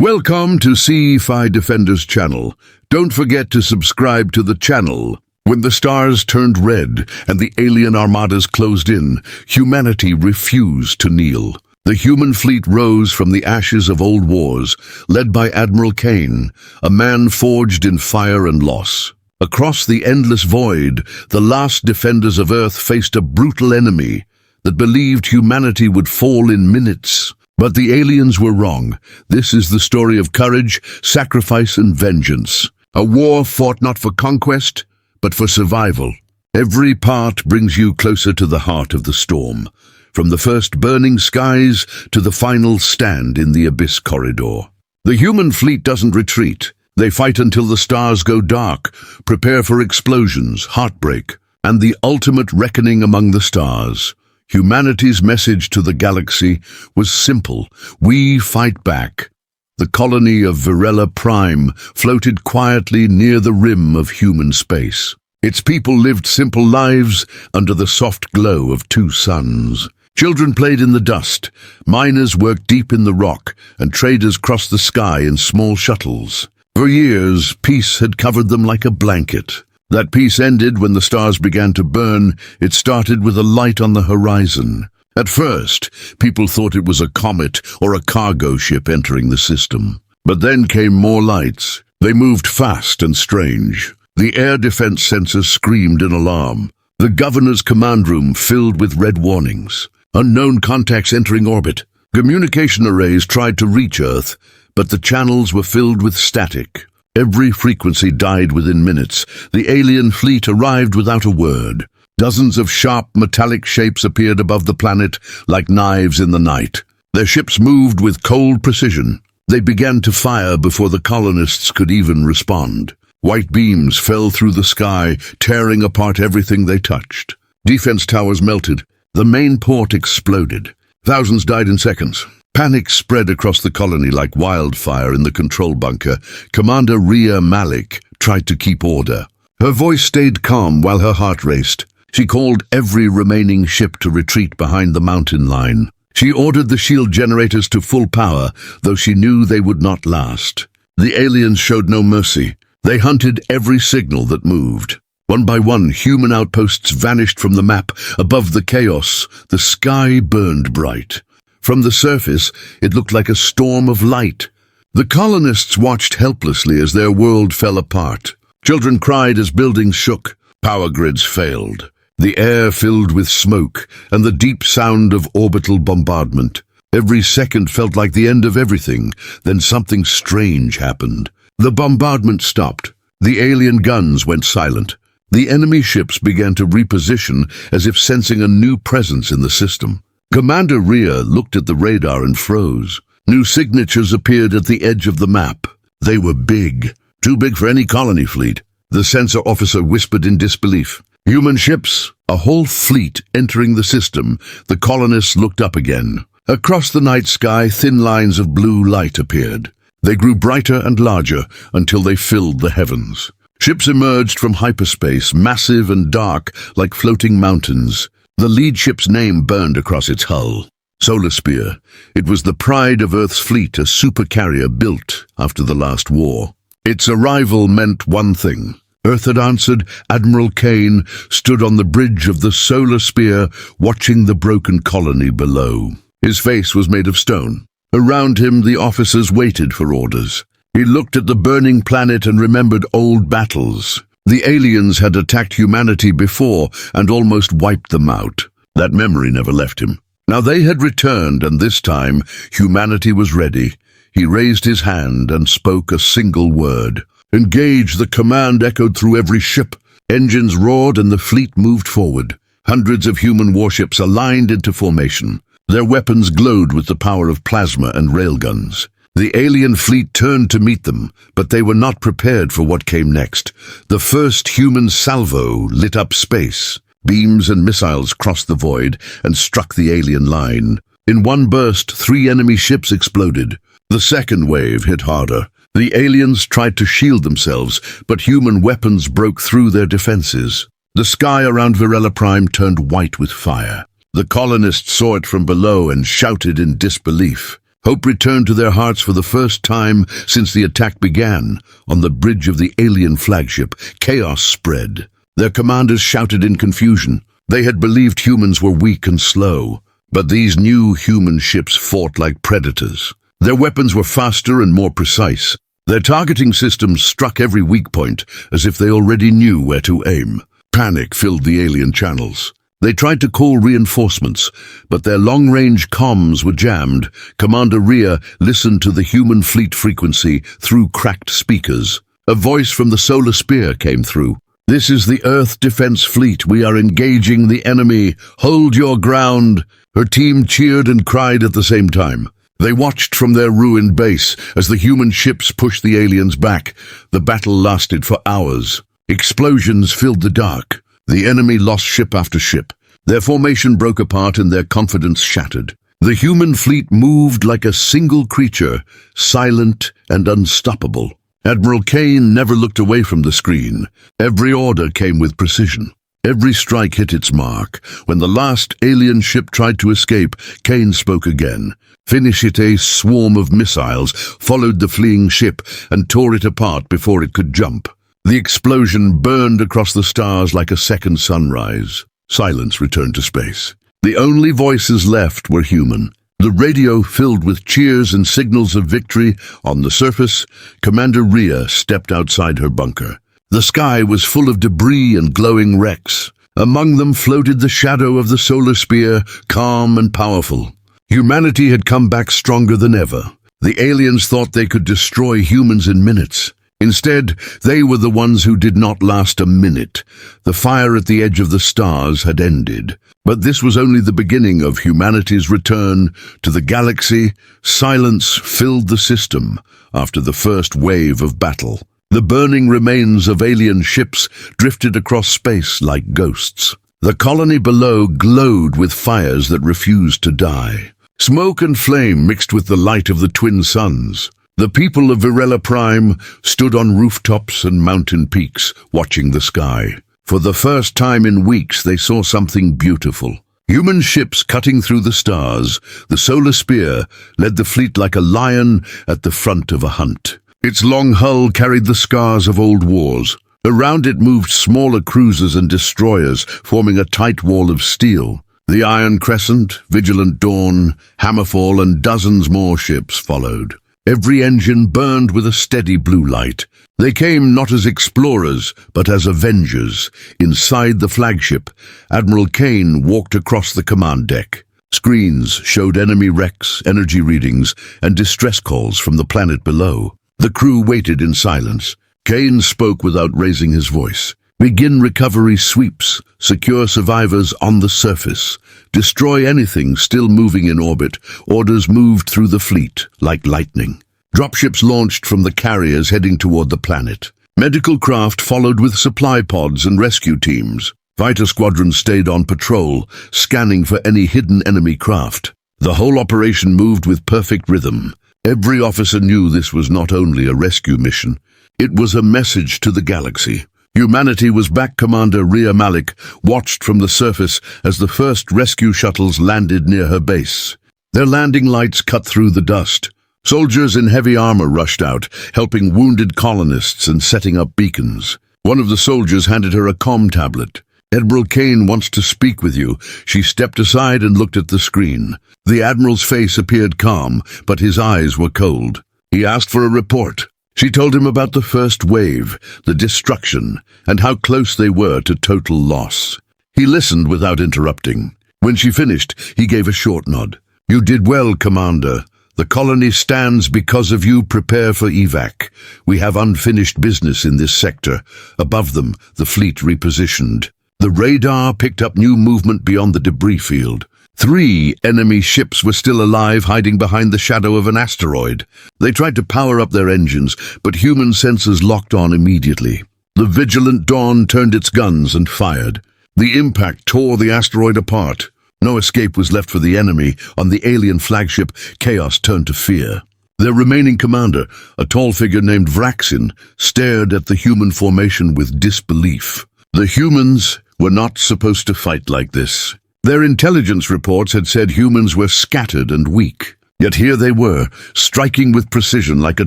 Welcome to SCI FI Defenders channel. Don't forget to subscribe to the channel. When the stars turned red and the alien armadas closed in, humanity refused to kneel. The human fleet rose from the ashes of old wars, led by Admiral Kain, a man forged in fire and loss. Across the endless void, the last defenders of Earth faced a brutal enemy that believed humanity would fall in minutes. But the aliens were wrong. This is the story of courage, sacrifice, and vengeance. A war fought not for conquest, but for survival. Every part brings you closer to the heart of the storm, from the first burning skies to the final stand in the abyss corridor. The human fleet doesn't retreat. They fight until the stars go dark, prepare for explosions, heartbreak, and the ultimate reckoning among the stars. Humanity's message to the galaxy was simple: we fight back. The colony of Virella Prime floated quietly near the rim of human space. Its people lived simple lives under the soft glow of two suns. Children played in the dust, miners worked deep in the rock, and traders crossed the sky in small shuttles. For years, peace had covered them like a blanket. That peace ended when the stars began to burn. It started with a light on the horizon. At first, people thought it was a comet or a cargo ship entering the system. But then came more lights. They moved fast and strange. The air defense sensors screamed in alarm. The governor's command room filled with red warnings. Unknown contacts entering orbit. Communication arrays tried to reach Earth, but the channels were filled with static. Every frequency died within minutes. The alien fleet arrived without a word. Dozens of sharp, metallic shapes appeared above the planet like knives in the night. Their ships moved with cold precision. They began to fire before the colonists could even respond. White beams fell through the sky, tearing apart everything they touched. Defense towers melted. The main port exploded. Thousands died in seconds. Panic spread across the colony like wildfire in the control bunker. Commander Rhea Malik tried to keep order. Her voice stayed calm while her heart raced. She called every remaining ship to retreat behind the mountain line. She ordered the shield generators to full power, though she knew they would not last. The aliens showed no mercy. They hunted every signal that moved. One by one, human outposts vanished from the map. Above the chaos, the sky burned bright. From the surface, it looked like a storm of light. The colonists watched helplessly as their world fell apart. Children cried as buildings shook. Power grids failed. The air filled with smoke and the deep sound of orbital bombardment. Every second felt like the end of everything. Then something strange happened. The bombardment stopped. The alien guns went silent. The enemy ships began to reposition as if sensing a new presence in the system. Commander Rhea looked at the radar and froze. New signatures appeared at the edge of the map. They were big, too big for any colony fleet. The sensor officer whispered in disbelief. Human ships, a whole fleet entering the system. The colonists looked up again. Across the night sky, thin lines of blue light appeared. They grew brighter and larger until they filled the heavens. Ships emerged from hyperspace, massive and dark like floating mountains. The lead ship's name burned across its hull. Solar Spear. It was the pride of Earth's fleet, a supercarrier built after the last war. Its arrival meant one thing. Earth had answered. Admiral Kain stood on the bridge of the Solar Spear, watching the broken colony below. His face was made of stone. Around him, the officers waited for orders. He looked at the burning planet and remembered old battles. The aliens had attacked humanity before and almost wiped them out. That memory never left him. Now they had returned, and this time humanity was ready. He raised his hand and spoke a single word. Engage! The command echoed through every ship. Engines roared and the fleet moved forward. Hundreds of human warships aligned into formation. Their weapons glowed with the power of plasma and railguns. The alien fleet turned to meet them, but they were not prepared for what came next. The first human salvo lit up space. Beams and missiles crossed the void and struck the alien line. In one burst, 3 enemy ships exploded. The second wave hit harder. The aliens tried to shield themselves, but human weapons broke through their defenses. The sky around Virella Prime turned white with fire. The colonists saw it from below and shouted in disbelief. Hope returned to their hearts for the first time since the attack began. On the bridge of the alien flagship, chaos spread. Their commanders shouted in confusion. They had believed humans were weak and slow, but these new human ships fought like predators. Their weapons were faster and more precise. Their targeting systems struck every weak point, as if they already knew where to aim. Panic filled the alien channels. They tried to call reinforcements, but their long-range comms were jammed. Commander Rhea listened to the human fleet frequency through cracked speakers. A voice from the solar spear came through. "This is the Earth Defense Fleet. We are engaging the enemy. Hold your ground." Her team cheered and cried at the same time. They watched from their ruined base as the human ships pushed the aliens back. The battle lasted for hours. Explosions filled the dark. The enemy lost ship after ship. Their formation broke apart and their confidence shattered. The human fleet moved like a single creature, silent and unstoppable. Admiral Kain never looked away from the screen. Every order came with precision. Every strike hit its mark. When the last alien ship tried to escape, Kain spoke again. "Finish it." A swarm of missiles followed the fleeing ship and tore it apart before it could jump. The explosion burned across the stars like a second sunrise. Silence returned to space. The only voices left were human. The radio filled with cheers and signals of victory. On the surface, Commander Rhea stepped outside her bunker. The sky was full of debris and glowing wrecks. Among them floated the shadow of the solar spear, calm and powerful. Humanity had come back stronger than ever. The aliens thought they could destroy humans in minutes. Instead, they were the ones who did not last a minute. The fire at the edge of the stars had ended. But this was only the beginning of humanity's return to the galaxy. Silence filled the system after the first wave of battle. The burning remains of alien ships drifted across space like ghosts. The colony below glowed with fires that refused to die. Smoke and flame mixed with the light of the twin suns. The people of Virella Prime stood on rooftops and mountain peaks, watching the sky. For the first time in weeks, they saw something beautiful. Human ships cutting through the stars. The solar spear led the fleet like a lion at the front of a hunt. Its long hull carried the scars of old wars. Around it moved smaller cruisers and destroyers, forming a tight wall of steel. The Iron Crescent, Vigilant Dawn, Hammerfall, and dozens more ships followed. Every engine burned with a steady blue light. They came not as explorers, but as avengers. Inside the flagship, Admiral Kain walked across the command deck. Screens showed enemy wrecks, energy readings, and distress calls from the planet below. The crew waited in silence. Kain spoke without raising his voice. "Begin recovery sweeps. Secure survivors on the surface. Destroy anything still moving in orbit." Orders moved through the fleet like lightning. Dropships launched from the carriers heading toward the planet. Medical craft followed with supply pods and rescue teams. Fighter squadrons stayed on patrol, scanning for any hidden enemy craft. The whole operation moved with perfect rhythm. Every officer knew this was not only a rescue mission. It was a message to the galaxy. Humanity was back. Commander Rhea Malik watched from the surface as the first rescue shuttles landed near her base. Their landing lights cut through the dust. Soldiers in heavy armor rushed out, helping wounded colonists and setting up beacons. One of the soldiers handed her a comm tablet. "Admiral Kain wants to speak with you." She stepped aside and looked at the screen. The Admiral's face appeared calm, but his eyes were cold. He asked for a report. She told him about the first wave, the destruction, and how close they were to total loss. He listened without interrupting. When she finished, he gave a short nod. "You did well, Commander. The colony stands because of you. Prepare for evac. We have unfinished business in this sector." Above them, the fleet repositioned. The radar picked up new movement beyond the debris field. 3 enemy ships were still alive, hiding behind the shadow of an asteroid. They tried to power up their engines, but human sensors locked on immediately. The Vigilant Dawn turned its guns and fired. The impact tore the asteroid apart. No escape was left for the enemy. On the alien flagship, chaos turned to fear. Their remaining commander, a tall figure named Vraxin, stared at the human formation with disbelief. The humans were not supposed to fight like this. Their intelligence reports had said humans were scattered and weak. Yet here they were, striking with precision like a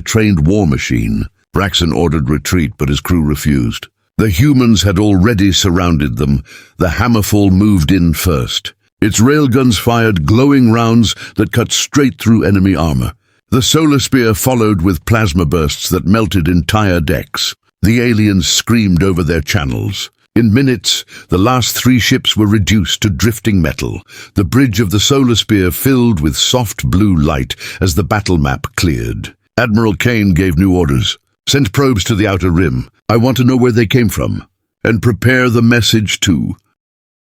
trained war machine. Braxton ordered retreat, but his crew refused. The humans had already surrounded them. The Hammerfall moved in first. Its railguns fired glowing rounds that cut straight through enemy armor. The solar spear followed with plasma bursts that melted entire decks. The aliens screamed over their channels. In minutes, the last 3 ships were reduced to drifting metal. The bridge of the solar spear filled with soft blue light as the battle map cleared. Admiral Kain gave new orders. Send probes to the outer rim. I want to know where they came from. And prepare the message to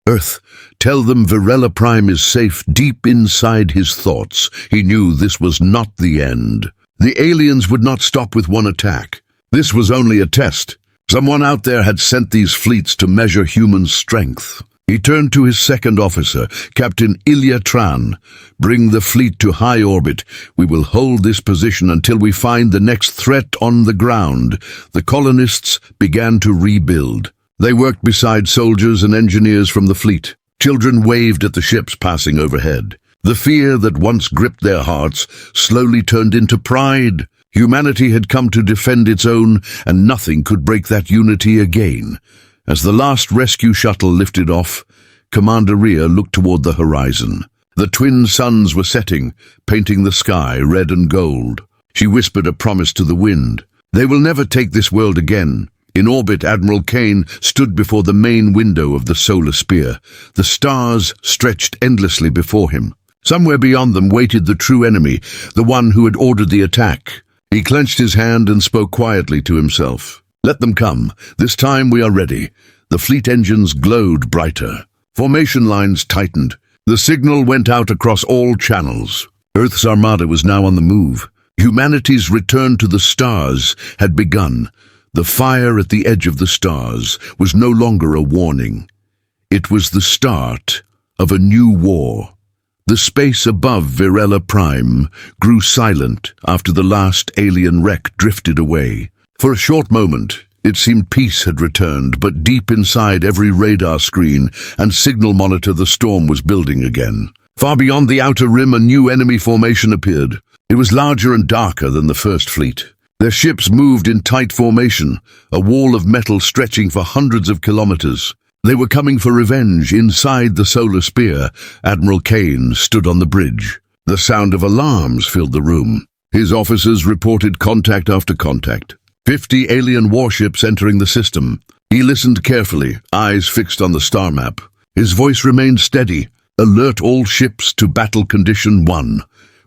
Earth. Tell them Virella Prime is safe deep inside his thoughts. He knew this was not the end. The aliens would not stop with one attack. This was only a test. Someone out there had sent these fleets to measure human strength. He turned to his second officer, Captain Ilya Tran. Bring the fleet to high orbit. We will hold this position until we find the next threat on the ground. The colonists began to rebuild. They worked beside soldiers and engineers from the fleet. Children waved at the ships passing overhead. The fear that once gripped their hearts slowly turned into pride. Humanity had come to defend its own, and nothing could break that unity again. As the last rescue shuttle lifted off, Commander Rhea looked toward the horizon. The twin suns were setting, painting the sky red and gold. She whispered a promise to the wind. They will never take this world again. In orbit, Admiral Kain stood before the main window of the solar spear. The stars stretched endlessly before him. Somewhere beyond them waited the true enemy, the one who had ordered the attack. He clenched his hand and spoke quietly to himself. Let them come. This time we are ready. The fleet engines glowed brighter. Formation lines tightened. The signal went out across all channels. Earth's armada was now on the move. Humanity's return to the stars had begun. The fire at the edge of the stars was no longer a warning. It was the start of a new war. The space above Virella Prime grew silent after the last alien wreck drifted away. For a short moment, it seemed peace had returned, but deep inside every radar screen and signal monitor the storm was building again. Far beyond the outer rim, a new enemy formation appeared. It was larger and darker than the first fleet. Their ships moved in tight formation, a wall of metal stretching for hundreds of kilometers. They were coming for revenge. Inside the solar spear, Admiral Kain stood on the bridge. The sound of alarms filled the room. His officers reported contact after contact. 50 alien warships entering the system. He listened carefully, eyes fixed on the star map. His voice remained steady. Alert all ships to battle condition 1.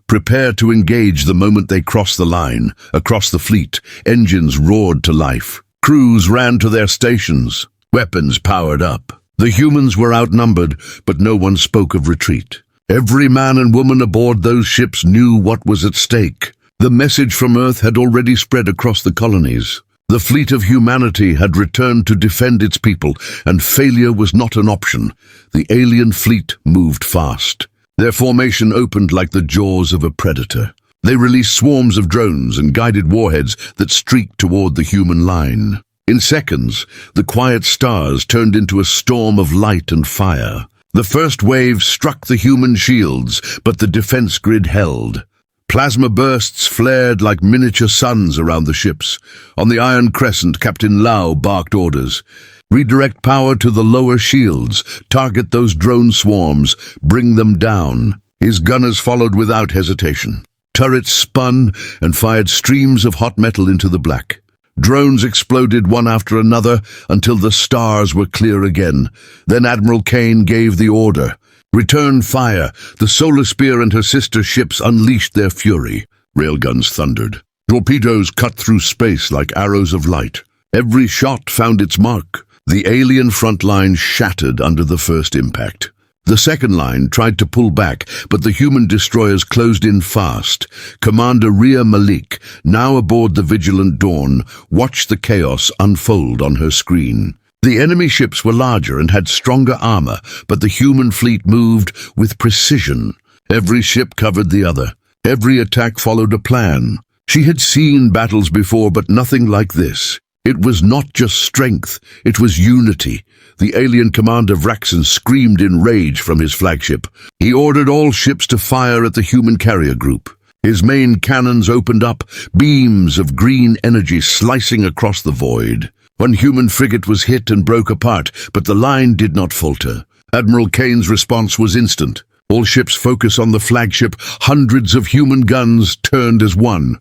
Prepare to engage the moment they cross the line. Across the fleet, engines roared to life. Crews ran to their stations. Weapons powered up. The humans were outnumbered, but no one spoke of retreat. Every man and woman aboard those ships knew what was at stake. The message from Earth had already spread across the colonies. The fleet of humanity had returned to defend its people, and failure was not an option. The alien fleet moved fast. Their formation opened like the jaws of a predator. They released swarms of drones and guided warheads that streaked toward the human line. In seconds, the quiet stars turned into a storm of light and fire. The first wave struck the human shields, but the defense grid held. Plasma bursts flared like miniature suns around the ships. On the Iron Crescent, Captain Lau barked orders. Redirect power to the lower shields. Target those drone swarms. Bring them down. His gunners followed without hesitation. Turrets spun and fired streams of hot metal into the black. Drones exploded one after another until the stars were clear again. Then Admiral Kain gave the order. Return fire. The Solar Spear and her sister ships unleashed their fury. Railguns thundered. Torpedoes cut through space like arrows of light. Every shot found its mark. The alien front line shattered under the first impact. The second line tried to pull back, but the human destroyers closed in fast. Commander Rhea Malik, now aboard the Vigilant Dawn, watched the chaos unfold on her screen. The enemy ships were larger and had stronger armor, but the human fleet moved with precision. Every ship covered the other. Every attack followed a plan. She had seen battles before, but nothing like this. It was not just strength, it was unity. The alien commander Vraxen screamed in rage from his flagship. He ordered all ships to fire at the human carrier group. His main cannons opened up, beams of green energy slicing across the void. One human frigate was hit and broke apart, but the line did not falter. Admiral Kain's response was instant. All ships focus on the flagship, hundreds of human guns turned as one.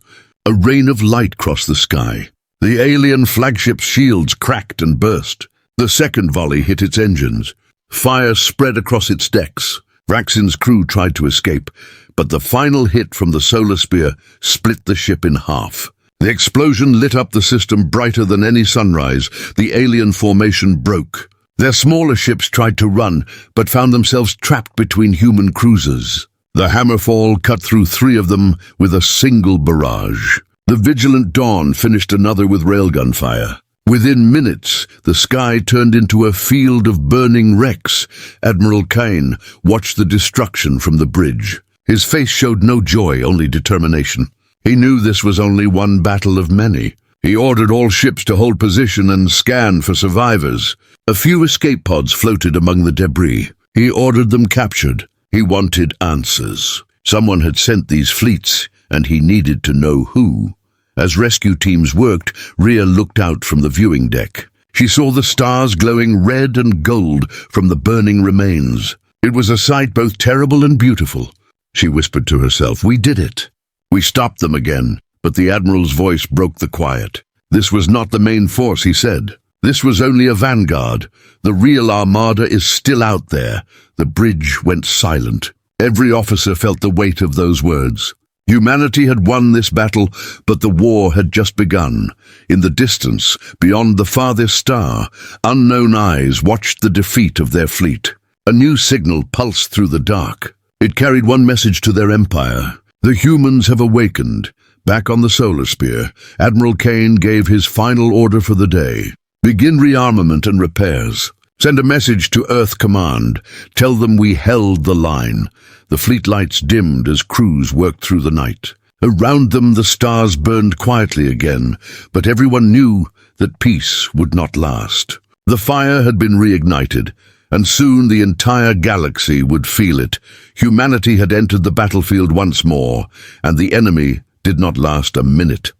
A rain of light crossed the sky. The alien flagship's shields cracked and burst. The second volley hit its engines. Fire spread across its decks. Vraxen's crew tried to escape, but the final hit from the solar spear split the ship in half. The explosion lit up the system brighter than any sunrise. The alien formation broke. Their smaller ships tried to run, but found themselves trapped between human cruisers. The hammerfall cut through 3 of them with a single barrage. The Vigilant Dawn finished another with railgun fire. Within minutes, the sky turned into a field of burning wrecks. Admiral Kain watched the destruction from the bridge. His face showed no joy, only determination. He knew this was only one battle of many. He ordered all ships to hold position and scan for survivors. A few escape pods floated among the debris. He ordered them captured. He wanted answers. Someone had sent these fleets, and he needed to know who. As rescue teams worked, Rhea looked out from the viewing deck. She saw the stars glowing red and gold from the burning remains. It was a sight both terrible and beautiful. She whispered to herself, "We did it. We stopped them again." But the Admiral's voice broke the quiet. "This was not the main force," he said. "This was only a vanguard. The real armada is still out there." The bridge went silent. Every officer felt the weight of those words. Humanity had won this battle, but the war had just begun. In the distance, beyond the farthest star, unknown eyes watched the defeat of their fleet. A new signal pulsed through the dark. It carried one message to their empire. The humans have awakened. Back on the solar spear, Admiral Kain gave his final order for the day. Begin rearmament and repairs. Send a message to Earth Command. Tell them we held the line. The fleet lights dimmed as crews worked through the night. Around them the stars burned quietly again, but everyone knew that peace would not last. The fire had been reignited, and soon the entire galaxy would feel it. Humanity had entered the battlefield once more, and the enemy did not last a minute.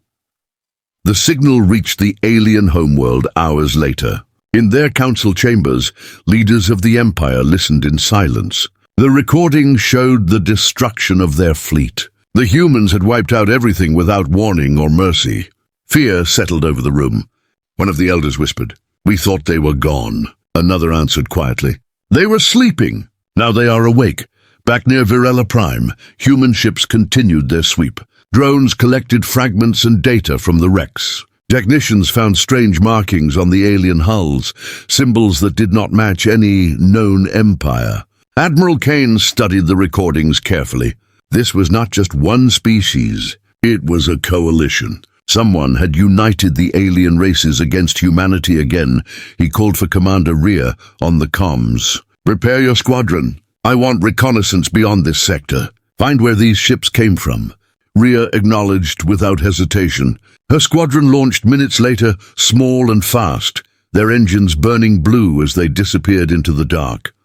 The signal reached the alien homeworld hours later. In their council chambers, leaders of the Empire listened in silence. The recording showed the destruction of their fleet. The humans had wiped out everything without warning or mercy. Fear settled over the room. One of the elders whispered, "We thought they were gone." Another answered quietly, "They were sleeping. Now they are awake." Back near Virella Prime, human ships continued their sweep. Drones collected fragments and data from the wrecks. Technicians found strange markings on the alien hulls, symbols that did not match any known empire. Admiral Kain studied the recordings carefully. This was not just one species, it was a coalition. Someone had united the alien races against humanity again. He called for Commander Rhea on the comms. "Prepare your squadron. I want reconnaissance beyond this sector. Find where these ships came from." Rhea acknowledged without hesitation. Her squadron launched minutes later, small and fast, their engines burning blue as they disappeared into the dark.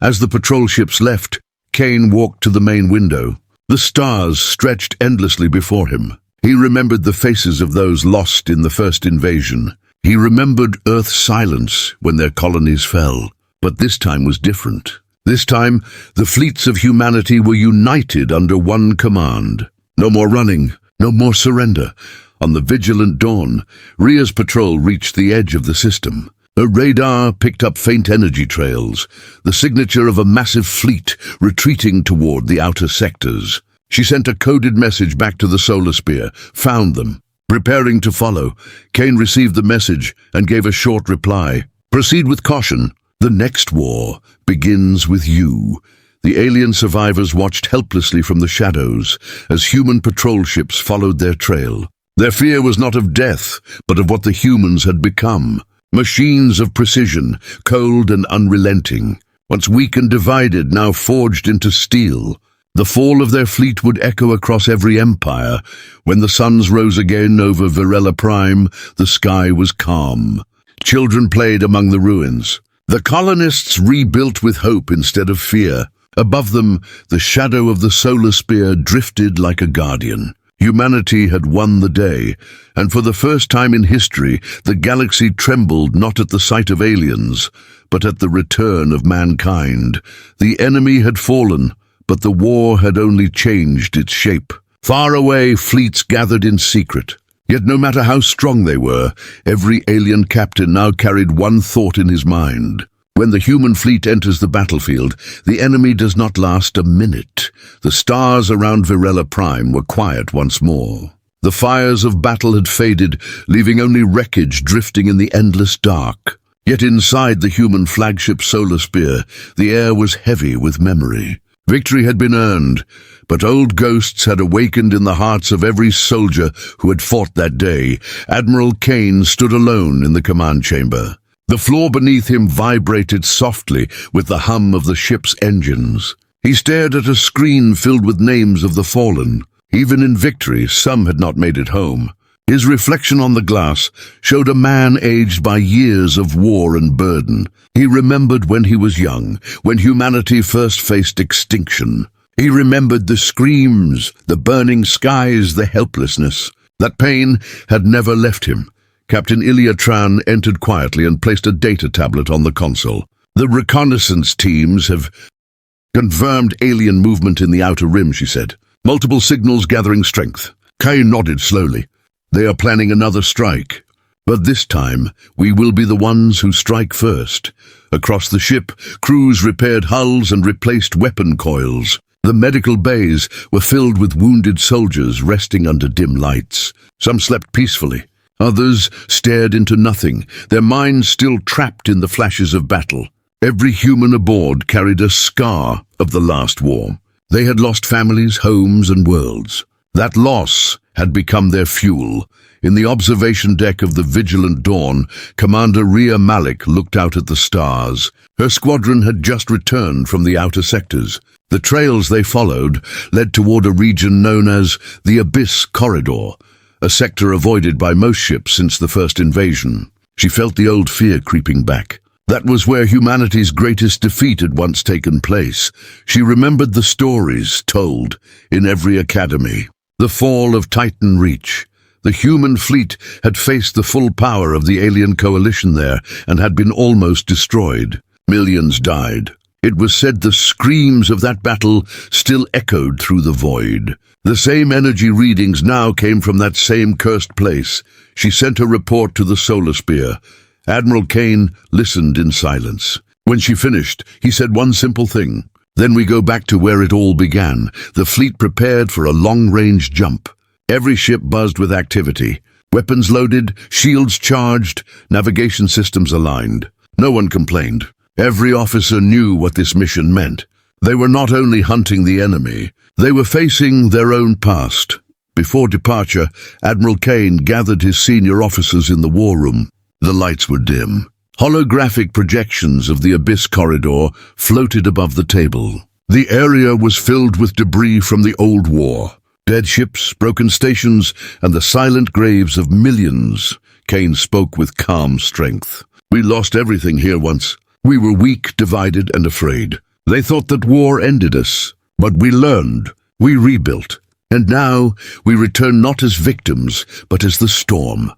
As the patrol ships left, Kain walked to the main window. The stars stretched endlessly before him. He remembered the faces of those lost in the first invasion. He remembered Earth's silence when their colonies fell. But this time was different. This time, the fleets of humanity were united under one command. No more running, no more surrender. On the Vigilant Dawn, Rhea's patrol reached the edge of the system. Her radar picked up faint energy trails, the signature of a massive fleet retreating toward the outer sectors. She sent a coded message back to the solar spear, found them. Preparing to follow, Kain received the message and gave a short reply. "Proceed with caution. The next war begins with you." The alien survivors watched helplessly from the shadows as human patrol ships followed their trail. Their fear was not of death, but of what the humans had become. Machines of precision, cold and unrelenting. Once weak and divided, now forged into steel. The fall of their fleet would echo across every empire. When the suns rose again over Virella Prime, the sky was calm. Children played among the ruins. The colonists rebuilt with hope instead of fear. Above them, the shadow of the solar spear drifted like a guardian. Humanity had won the day, and for the first time in history, the galaxy trembled not at the sight of aliens, but at the return of mankind. The enemy had fallen, but the war had only changed its shape. Far away, fleets gathered in secret. Yet no matter how strong they were, every alien captain now carried one thought in his mind. When the human fleet enters the battlefield, the enemy does not last a minute. The stars around Virella Prime were quiet once more. The fires of battle had faded, leaving only wreckage drifting in the endless dark. Yet inside the human flagship Solar Spear, the air was heavy with memory. Victory had been earned, but old ghosts had awakened in the hearts of every soldier who had fought that day. Admiral Kain stood alone in the command chamber. The floor beneath him vibrated softly with the hum of the ship's engines. He stared at a screen filled with names of the fallen. Even in victory, some had not made it home. His reflection on the glass showed a man aged by years of war and burden. He remembered when he was young, when humanity first faced extinction. He remembered the screams, the burning skies, the helplessness. That pain had never left him. Captain Ilya Tran entered quietly and placed a data tablet on the console. The reconnaissance teams have confirmed alien movement in the outer rim, she said. Multiple signals gathering strength. Kain nodded slowly. They are planning another strike. But this time, we will be the ones who strike first. Across the ship, crews repaired hulls and replaced weapon coils. The medical bays were filled with wounded soldiers resting under dim lights. Some slept peacefully. Others stared into nothing, their minds still trapped in the flashes of battle. Every human aboard carried a scar of the last war. They had lost families, homes, and worlds. That loss had become their fuel. In the observation deck of the Vigilant Dawn, Commander Rhea Malik looked out at the stars. Her squadron had just returned from the outer sectors. The trails they followed led toward a region known as the Abyss Corridor, a sector avoided by most ships since the first invasion. She felt the old fear creeping back. That was where humanity's greatest defeat had once taken place. She remembered the stories told in every academy. The fall of Titan Reach. The human fleet had faced the full power of the alien coalition there and had been almost destroyed. Millions died. It was said the screams of that battle still echoed through the void. The same energy readings now came from that same cursed place. She sent a report to the Solar Spear. Admiral Kain listened in silence. When she finished, he said one simple thing. Then we go back to where it all began. The fleet prepared for a long-range jump. Every ship buzzed with activity. Weapons loaded, shields charged, navigation systems aligned. No one complained. Every officer knew what this mission meant. They were not only hunting the enemy, they were facing their own past. Before departure, Admiral Kain gathered his senior officers in the war room. The lights were dim. Holographic projections of the Abyss Corridor floated above the table. The area was filled with debris from the old war. Dead ships, broken stations, and the silent graves of millions. Kain spoke with calm strength. We lost everything here once. We were weak, divided, and afraid. They thought that war ended us. But we learned. We rebuilt. And now we return not as victims, but as the storm.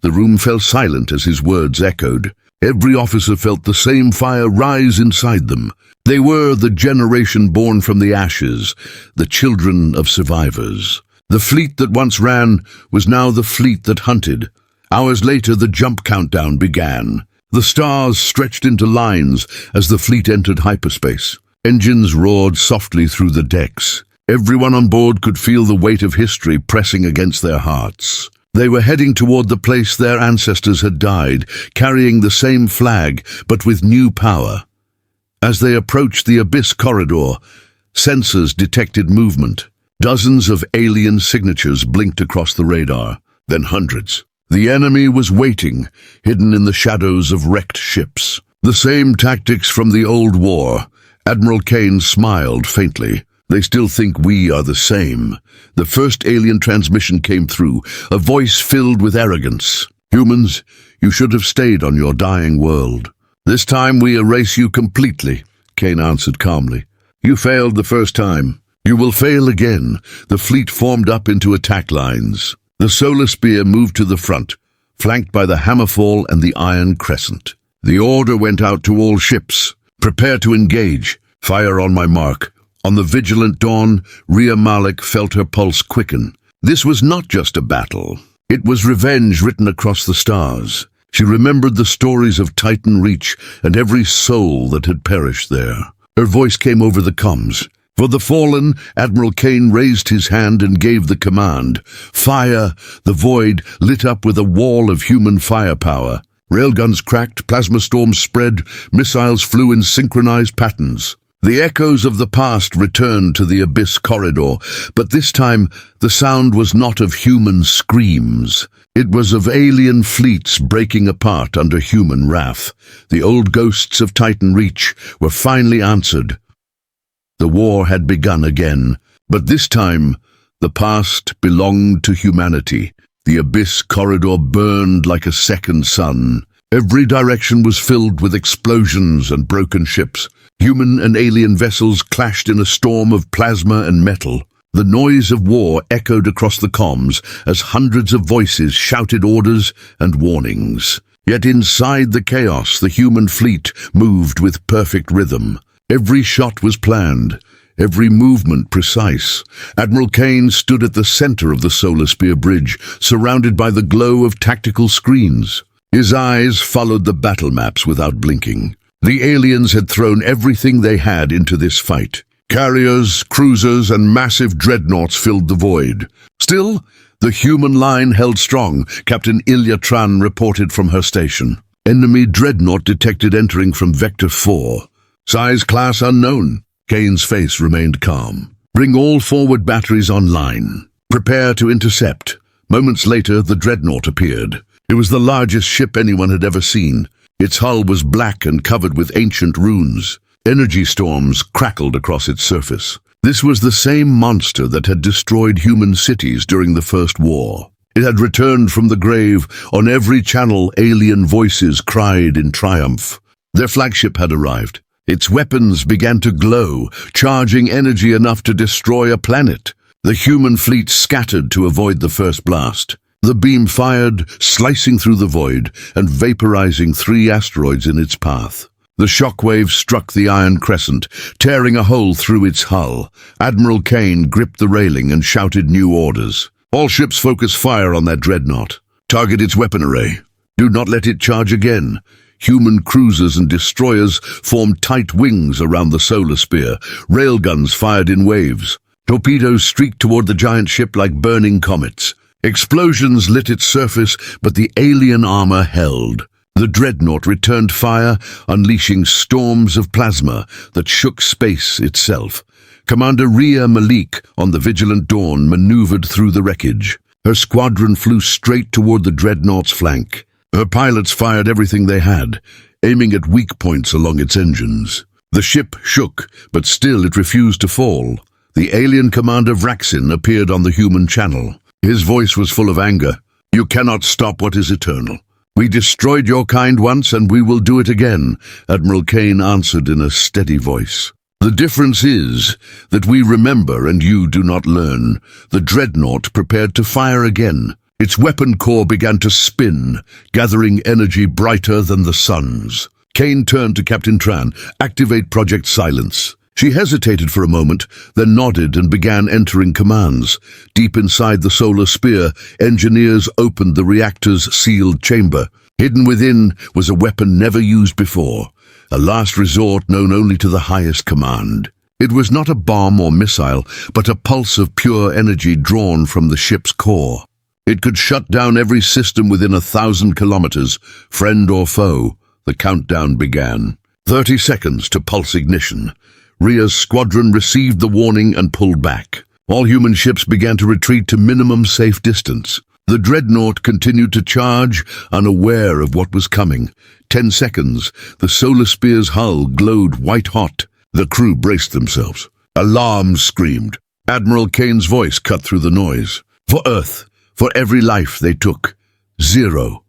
The room fell silent as his words echoed. Every officer felt the same fire rise inside them. They were the generation born from the ashes, the children of survivors. The fleet that once ran was now the fleet that hunted. Hours later, the jump countdown began. The stars stretched into lines as the fleet entered hyperspace. Engines roared softly through the decks. Everyone on board could feel the weight of history pressing against their hearts. They were heading toward the place their ancestors had died, carrying the same flag, but with new power. As they approached the Abyss Corridor, sensors detected movement. Dozens of alien signatures blinked across the radar, then hundreds. The enemy was waiting, hidden in the shadows of wrecked ships. The same tactics from the old war. Admiral Kain smiled faintly. They still think we are the same. The first alien transmission came through, a voice filled with arrogance. Humans, you should have stayed on your dying world. This time we erase you completely, Kain answered calmly. You failed the first time. You will fail again. The fleet formed up into attack lines. The solar spear moved to the front, flanked by the Hammerfall and the Iron Crescent. The order went out to all ships. Prepare to engage. Fire on my mark. On the vigilant dawn, Rhea Malik felt her pulse quicken. This was not just a battle. It was revenge written across the stars. She remembered the stories of Titan Reach and every soul that had perished there. Her voice came over the comms. For the fallen, Admiral Kain raised his hand and gave the command. Fire! The void lit up with a wall of human firepower. Railguns cracked, plasma storms spread, missiles flew in synchronized patterns. The echoes of the past returned to the abyss corridor, but this time the sound was not of human screams. It was of alien fleets breaking apart under human wrath. The old ghosts of Titan Reach were finally answered. The war had begun again, but this time the past belonged to humanity. The abyss corridor burned like a second sun. Every direction was filled with explosions and broken ships. Human and alien vessels clashed in a storm of plasma and metal. The noise of war echoed across the comms as hundreds of voices shouted orders and warnings. Yet inside the chaos, the human fleet moved with perfect rhythm. Every shot was planned, every movement precise. Admiral Kain stood at the center of the Solar Spear Bridge, surrounded by the glow of tactical screens. His eyes followed the battle maps without blinking. The aliens had thrown everything they had into this fight. Carriers, cruisers, and massive dreadnoughts filled the void. Still, the human line held strong, Captain Ilya Tran reported from her station. Enemy dreadnought detected entering from Vector 4. Size class unknown. Kain's face remained calm. Bring all forward batteries online. Prepare to intercept. Moments later, the dreadnought appeared. It was the largest ship anyone had ever seen. Its hull was black and covered with ancient runes. Energy storms crackled across its surface. This was the same monster that had destroyed human cities during the First War. It had returned from the grave. On every channel, alien voices cried in triumph. Their flagship had arrived. Its weapons began to glow, charging energy enough to destroy a planet. The human fleet scattered to avoid the first blast. The beam fired, slicing through the void and vaporizing 3 asteroids in its path. The shockwave struck the Iron Crescent, tearing a hole through its hull. Admiral Kain gripped the railing and shouted new orders. All ships focus fire on that dreadnought. Target its weapon array. Do not let it charge again. Human cruisers and destroyers formed tight wings around the solar spear. Railguns fired in waves. Torpedoes streaked toward the giant ship like burning comets. Explosions lit its surface, but the alien armor held. The dreadnought returned fire, unleashing storms of plasma that shook space itself. Commander Rhea Malik on the Vigilant Dawn maneuvered through the wreckage. Her squadron flew straight toward the dreadnought's flank. Her pilots fired everything they had, aiming at weak points along its engines. The ship shook, but still it refused to fall. The alien commander Vraxin appeared on the human channel. His voice was full of anger. You cannot stop what is eternal. We destroyed your kind once, and we will do it again, Admiral Kain answered in a steady voice. The difference is that we remember and you do not learn. The dreadnought prepared to fire again. Its weapon core began to spin, gathering energy brighter than the sun's. Kain turned to Captain Tran. Activate Project Silence. She hesitated for a moment, then nodded and began entering commands. Deep inside the solar spear, engineers opened the reactor's sealed chamber. Hidden within was a weapon never used before, a last resort known only to the highest command. It was not a bomb or missile, but a pulse of pure energy drawn from the ship's core. It could shut down every system within 1,000 kilometers, friend or foe. The countdown began. 30 seconds to pulse ignition. Rhea's squadron received the warning and pulled back. All human ships began to retreat to minimum safe distance. The dreadnought continued to charge, unaware of what was coming. 10 seconds, the solar spear's hull glowed white-hot. The crew braced themselves. Alarms screamed. Admiral Kain's voice cut through the noise. For Earth, for every life they took. 0.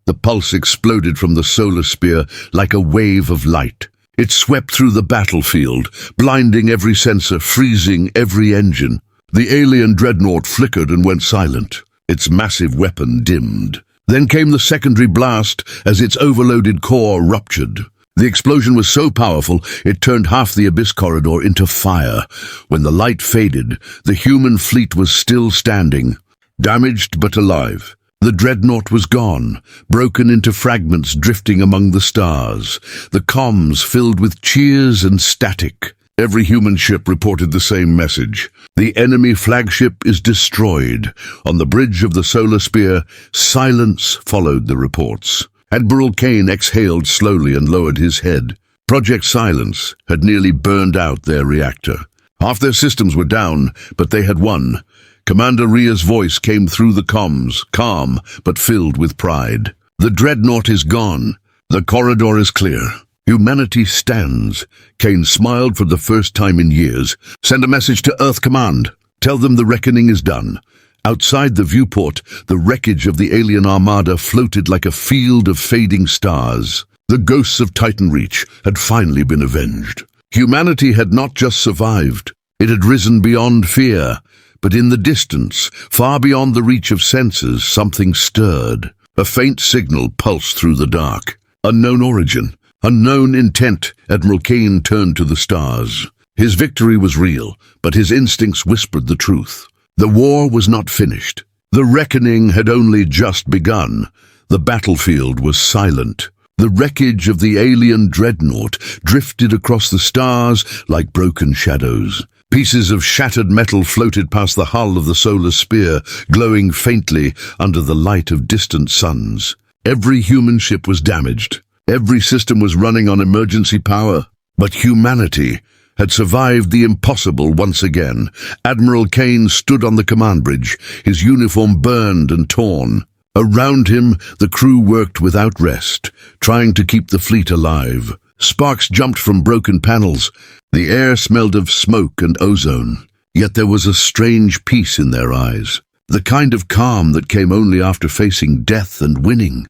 The pulse exploded from the solar sphere like a wave of light. It swept through the battlefield, blinding every sensor, freezing every engine. The alien dreadnought flickered and went silent. Its massive weapon dimmed. Then came the secondary blast as its overloaded core ruptured. The explosion was so powerful, it turned half the abyss corridor into fire. When the light faded, the human fleet was still standing, damaged but alive. The dreadnought was gone, broken into fragments drifting among the stars. The comms filled with cheers and static. Every human ship reported the same message. The enemy flagship is destroyed. On the bridge of the solar sphere, silence followed the reports. Admiral Kain exhaled slowly and lowered his head. Project Silence had nearly burned out their reactor. Half their systems were down, but they had won. Commander Ria's voice came through the comms, calm but filled with pride. The dreadnought is gone. The corridor is clear. Humanity stands. Kain smiled for the first time in years. Send a message to Earth Command. Tell them the reckoning is done. Outside the viewport, the wreckage of the alien armada floated like a field of fading stars. The ghosts of Titan Reach had finally been avenged. Humanity had not just survived. It had risen beyond fear. But in the distance, far beyond the reach of senses, something stirred. A faint signal pulsed through the dark. Unknown origin, unknown intent. Admiral Kain turned to the stars. His victory was real, but his instincts whispered the truth. The war was not finished. The reckoning had only just begun. The battlefield was silent. The wreckage of the alien dreadnought drifted across the stars like broken shadows. Pieces of shattered metal floated past the hull of the solar sphere, glowing faintly under the light of distant suns. Every human ship was damaged. Every system was running on emergency power. But humanity had survived the impossible once again. Admiral Kain stood on the command bridge, his uniform burned and torn. Around him, the crew worked without rest, trying to keep the fleet alive. Sparks jumped from broken panels. The air smelled of smoke and ozone. Yet there was a strange peace in their eyes, the kind of calm that came only after facing death and winning.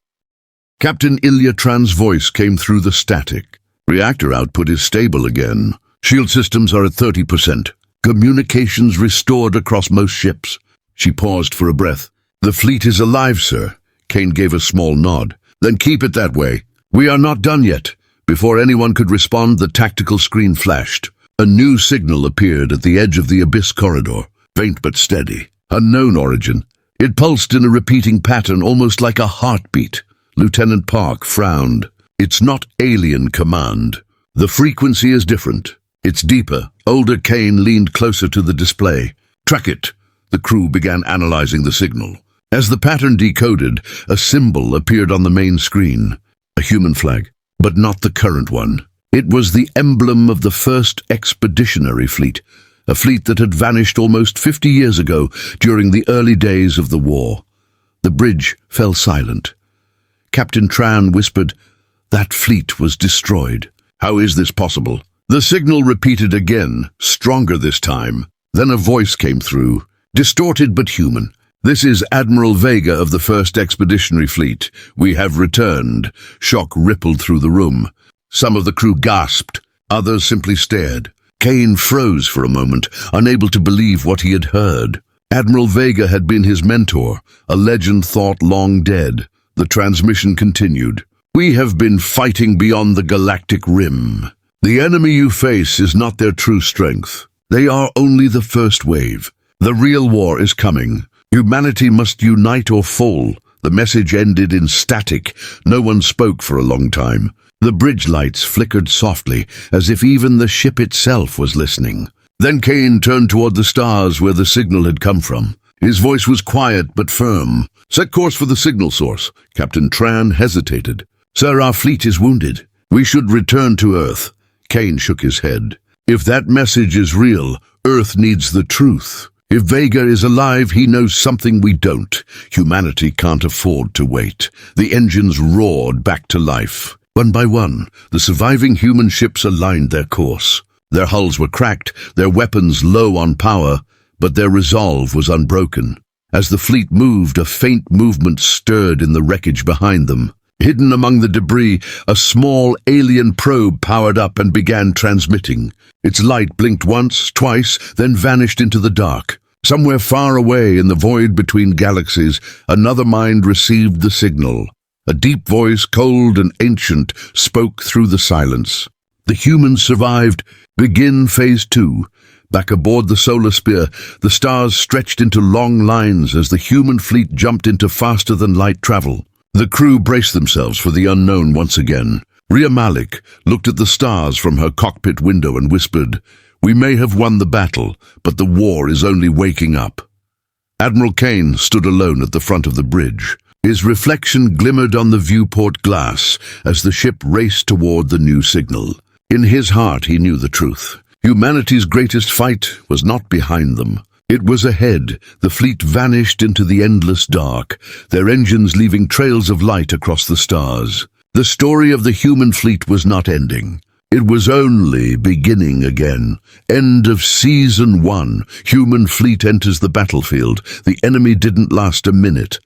Captain Ilya Tran's voice came through the static. Reactor output is stable again. Shield systems are at 30%. Communications restored across most ships. She paused for a breath. The fleet is alive, sir. Kain gave a small nod. Then keep it that way. We are not done yet. Before anyone could respond, the tactical screen flashed. A new signal appeared at the edge of the abyss corridor, faint but steady. Unknown origin. It pulsed in a repeating pattern, almost like a heartbeat. Lieutenant Park frowned. It's not alien command. The frequency is different. It's deeper. Older Kain leaned closer to the display. Track it. The crew began analyzing the signal. As the pattern decoded, a symbol appeared on the main screen. A human flag, but not the current one. It was the emblem of the first expeditionary fleet, a fleet that had vanished almost 50 years ago during the early days of the war. The bridge fell silent. Captain Tran whispered, "That fleet was destroyed. How is this possible?" The signal repeated again, stronger this time. Then a voice came through, distorted but human. "This is Admiral Vega of the 1st Expeditionary Fleet. We have returned." Shock rippled through the room. Some of the crew gasped. Others simply stared. Kain froze for a moment, unable to believe what he had heard. Admiral Vega had been his mentor, a legend thought long dead. The transmission continued. "We have been fighting beyond the galactic rim. The enemy you face is not their true strength. They are only the first wave. The real war is coming. Humanity must unite or fall." The message ended in static. No one spoke for a long time. The bridge lights flickered softly, as if even the ship itself was listening. Then Kain turned toward the stars where the signal had come from. His voice was quiet but firm. "Set course for the signal source." Captain Tran hesitated. "Sir, our fleet is wounded. We should return to Earth." Kain shook his head. "If that message is real, Earth needs the truth. If Vega is alive, he knows something we don't. Humanity can't afford to wait." The engines roared back to life. One by one, the surviving human ships aligned their course. Their hulls were cracked, their weapons low on power, but their resolve was unbroken. As the fleet moved, a faint movement stirred in the wreckage behind them. Hidden among the debris, a small alien probe powered up and began transmitting. Its light blinked once, twice, then vanished into the dark. Somewhere far away in the void between galaxies, another mind received the signal. A deep voice, cold and ancient, spoke through the silence. The humans survived. Begin Phase 2. Back aboard the solar spear, the stars stretched into long lines as the human fleet jumped into faster-than-light travel. The crew braced themselves for the unknown once again. Rhea Malik looked at the stars from her cockpit window and whispered, "We may have won the battle, but the war is only waking up." Admiral Kain stood alone at the front of the bridge. His reflection glimmered on the viewport glass as the ship raced toward the new signal. In his heart he knew the truth. Humanity's greatest fight was not behind them. It was ahead. The fleet vanished into the endless dark, their engines leaving trails of light across the stars. The story of the human fleet was not ending. It was only beginning again. End of Season 1. Human fleet enters the battlefield. The enemy didn't last a minute.